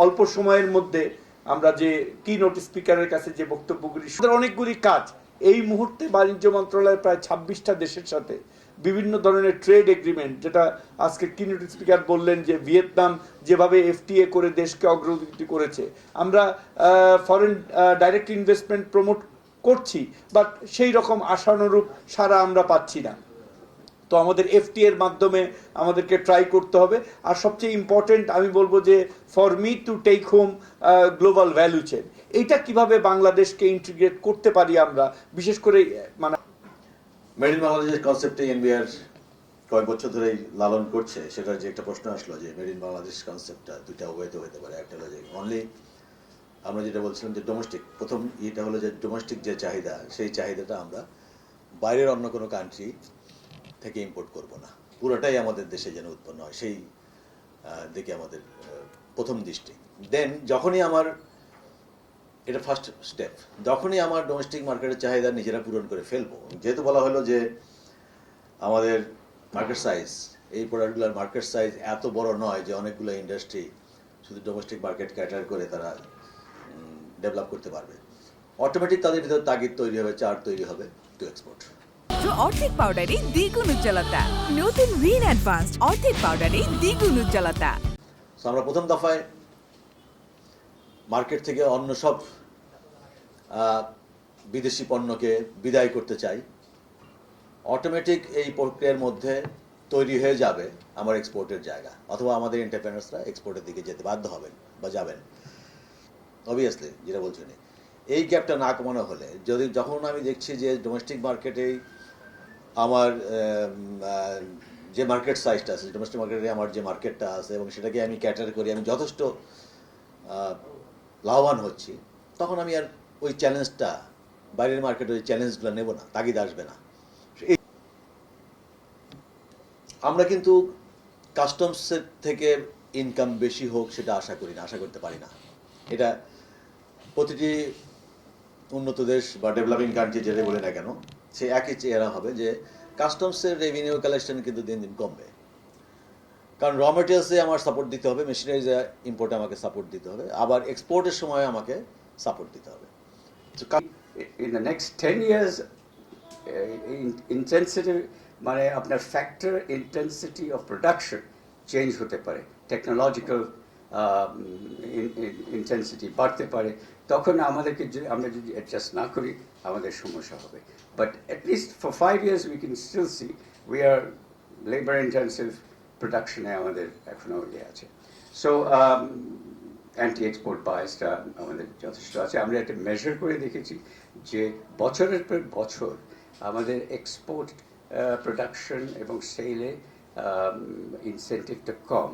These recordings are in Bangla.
অল্প সময়ের মধ্যে আমরা যে কি নোট স্পিকারের কাছে যে বক্তব্যগুলি, অনেকগুলি কাজ এই মুহূর্তে বাণিজ্য মন্ত্রণালয়ের প্রায় 26টা দেশের সাথে বিভিন্ন ধরনের ট্রেড এগ্রিমেন্ট, যেটা আজকে কি নোট স্পিকার বললেন যে ভিয়েতনাম যেভাবে এফটিএ করে দেশকে অগ্রগতি করেছে, আমরা ফরেন ডাইরেক্ট ইনভেস্টমেন্ট প্রমোট করছি, বাট সেই রকম আশানুরূপ সাড়া আমরা পাচ্ছি না। তো আমাদের এফটি এর মাধ্যমে আমাদেরকে ট্রাই করতে হবে। আর সবচেয়ে ইম্পর্টেন্ট আমি বলবো যে for me to take home global value chain, এইটা কিভাবে বাংলাদেশকে ইন্টিগ্রেট করতে পারি আমরা, বিশেষ করে মানে মেড ইন বাংলাদেশের কনসেপ্টে এনবিআর কয়েক বছর ধরেই লালন করছে। সেটার যে একটা প্রশ্ন আসলো যে মেড ইন বাংলাদেশ কনসেপ্টটা দুইটা ওয়েতে হতে পারে। একটা হলো যে অনলি আমরা যেটা বলছিলাম যে ডোমেস্টিক, প্রথম এটা হলো যে ডোমেস্টিক যে চাহিদা, সেই চাহিদাটা আমরা বাইরের অন্য কোনো কান্ট্রি থেকে ইম্পোর্ট করব না, পুরোটাই আমাদের দেশে যেন উৎপন্ন হয়, সেই দিকে আমাদের প্রথম দৃষ্টি। দেন যখনই আমার এটা ফার্স্ট স্টেপ, যখনই আমার ডোমেস্টিক মার্কেটের চাহিদা নিজেরা পূরণ করে ফেলবো, যেহেতু বলা হলো যে আমাদের মার্কেট সাইজ, এই প্রোডাক্টগুলোর মার্কেট সাইজ এত বড় নয় যে অনেকগুলো ইন্ডাস্ট্রি শুধু ডোমেস্টিক মার্কেট ক্যাটার করে তারা ডেভেলপ করতে পারবে। অটোমেটিক তাদের ভিতরে তাগিদ তৈরি হবে, চার্ট তৈরি হবে টু এক্সপোর্ট। অর্ধেক পাউডারে দ্বিগুণ উজ্জ্বলতা, নতুন রিন অ্যাডভান্সড অর্ধেক পাউডারে দ্বিগুণ উজ্জ্বলতা। আমরা প্রথম দফায় মার্কেট থেকে অন্য সব বিদেশি পণ্যকে বিদায় করতে চাই। অটোমেটিক এই প্রক্রিয়ার মধ্যে তৈরি হয়ে যাবে আমার এক্সপোর্টের জায়গা, অথবা আমাদের এন্টারপ্রেনার্সরা এক্সপোর্টের দিকে যেতে বাধ্য হবেন বা যাবেন। অবভিয়াসলি যেটা বলছেন, এই গ্যাপটা না কমানো হলে, যখন আমি দেখছি যে ডোমেস্টিক মার্কেটেই আমার যে মার্কেট সাইজটা আছে, ডোমেস্টিক মার্কেটে আমার যে মার্কেটটা আছে এবং সেটাকে আমি ক্যাটার করি, আমি যথেষ্ট লাভবান হচ্ছি, তখন আমি আর ওই চ্যালেঞ্জটা, বাইরের মার্কেটে ওই চ্যালেঞ্জগুলো নেব না, তাগিদ আসবে না। আমরা কিন্তু কাস্টমসের থেকে ইনকাম বেশি হোক সেটা আশা করি না, আশা করতে পারি না। এটা প্রতিটি উন্নত দেশ বা ডেভেলপিং কান্ট্রি যেটা বলে না কেন, সে একই চেহারা হবে যে কাস্টমসের রেভিনিউ কালেকশন কিন্তু দিন দিন কমবে। কারণ র মেটেরিয়ালসে আমার সাপোর্ট দিতে হবে, মেশিনারিজে ইম্পোর্টে আমাকে সাপোর্ট দিতে হবে, আবার এক্সপোর্টের সময় আমাকে সাপোর্ট দিতে হবে। In the next 10 years, intensity মানে আপনার factor intensity of production change হতে পারে, টেকনোলজিক্যাল ইন্টেন্সিটি বাড়তে পারে, তখন আমাদেরকে আমরা যদি অ্যাডজাস্ট না করি আমাদের সমস্যা হবে। But at least for 5 years we can still see we are labour intensive প্রোডাকশনে আমাদের এখনও ইয়ে আছে। সো অ্যান্টি এক্সপোর্ট বায়াসটা আমাদের যথেষ্ট আছে। আমরা একটা মেজার করে দেখেছি যে বছরের পর বছর আমাদের এক্সপোর্ট প্রোডাকশন এবং সেলে ইনসেন্টিভটা কম,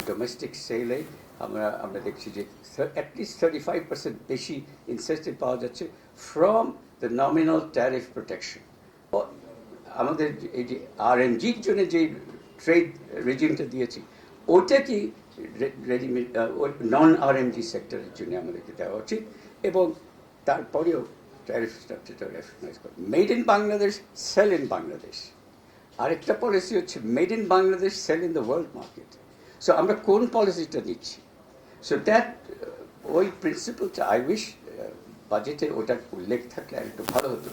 ডোমেস্টিক সেলে আমরা দেখছি যে অ্যাটলিস্ট 35% বেশি ইনসেন্টিভ পাওয়া যাচ্ছে from the nominal tariff protection. আমাদের এই যে আরএমজির জন্য যে ট্রেড রেজিমটা দিয়েছি, ওটা কি রেডিমেড নন আরএমজি সেক্টরের জন্য আমাদেরকে দেওয়া উচিত, এবং তারপরেও ট্যারিফ স্ট্রাকচারটা রেকগনাইজ করে। Made in Bangladesh, sell in Bangladesh. আরেকটা পলিসি হচ্ছে made in Bangladesh, sell in the world market. So আমরা কোন পলিসিটা নিচ্ছি? সো দ্যাট ওই প্রিন্সিপালটা আই উইশ বাজেটে ওটার উল্লেখ থাকলে একটু ভালো হতো।